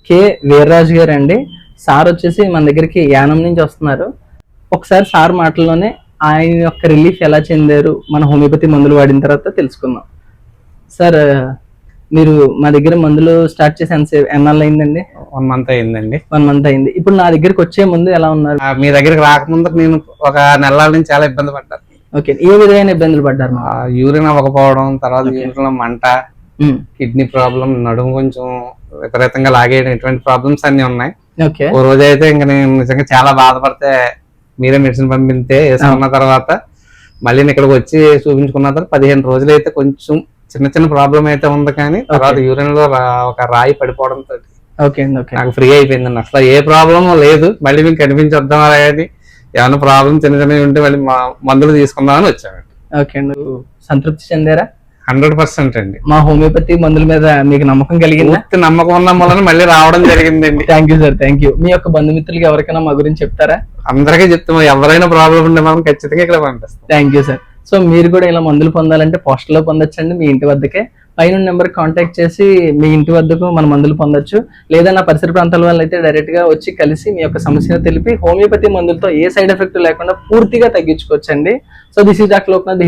K Veerraju గారు అండి. Sir వచ్చేసి మన దగ్గరికి యానం నుంచి వస్తున్నారు. ఒకసారి సార్ మాటల్లోనే ఆయన యొక్క రిలీఫ్ ఎలా చెందారు మన హోమియోపతి మందులు వాడిన తర్వాత తెలుసుకుందాం. సార్, మీరు మా దగ్గర మందులు స్టార్ట్ చేసి ఎన్నాళ్ళు అయిందండి? 1 month అయిందండి. 1 month అయింది. ఇప్పుడు నా దగ్గరికి వచ్చే ముందు ఎలా ఉన్నారు? మీ దగ్గరికి రాకముందు నేను ఒక నెలల నుంచి చాలా ఇబ్బంది పడ్డాను. ఓకే, ఏ విధమైన ఇబ్బందులు పడ్డారు? యూరిన్ అవ్వకపోవడం, తర్వాత యూరిన్ లో మంట, కిడ్నీ ప్రాబ్లం, నడుము కొంచెం విపరీతంగా లాగేయడం, ఇటువంటి ప్రాబ్లమ్స్ అన్ని ఉన్నాయి. ఓ రోజు అయితే ఇంకా నేను నిజంగా చాలా బాధపడితే మీరే మెడిసిన్ పంపితే వేసుకున్న తర్వాత మళ్ళీ ఇక్కడికి వచ్చి చూపించుకున్న తర్వాత 15 రోజులు అయితే కొంచెం చిన్న చిన్న ప్రాబ్లం అయితే ఉంది, కానీ తర్వాత యూరిన్ లో ఒక రాయి పడిపోవడంతో నాకు ఫ్రీ అయిపోయిందండి. అసలు ఏ ప్రాబ్లం లేదు. మళ్ళీ మీకు కనిపించొద్దాం అనేది, ఏమైనా ప్రాబ్లం చిన్న చిన్నవి ఉంటే మళ్ళీ మందులు తీసుకుందామని వచ్చామండి. ఓకే అండి, సంతృప్తి చెందారా? 100% అండి. మా హోమియోపతి మందుల మీద మీకు నమ్మకం కలిగింది? నమ్మకం ఉన్న వలన మళ్ళీ రావడం జరిగిందండి. Thank you sir, thank you. మీ యొక్క బంధుమిత్రులకి ఎవరికైనా మా గురించి చెప్తారా? అందరికీ చెప్తాము, ఎవరైనా ప్రాబ్లం ఉంటే మనం ఖచ్చితంగా ఇక్కడ పంపిస్తాం. Thank you sir. సో మీరు కూడా ఇలా మందులు పొందాలంటే పోస్టర్ లో పొందొచ్చండి, మీ ఇంటి వద్దకే. పైన నెంబర్ కాంటాక్ట్ చేసి మీ ఇంటి వద్దకు మన మందులు పొందొచ్చు. లేదా నా పరిసర ప్రాంతాల వల్ల అయితే డైరెక్ట్ గా వచ్చి కలిసి మీ యొక్క సమస్యను తెలిపి హోమియోపతి మందులతో ఏ సైడ్ ఎఫెక్ట్ లేకుండా పూర్తిగా తగ్గించుకోవచ్చండి. So this is doctor Loknath,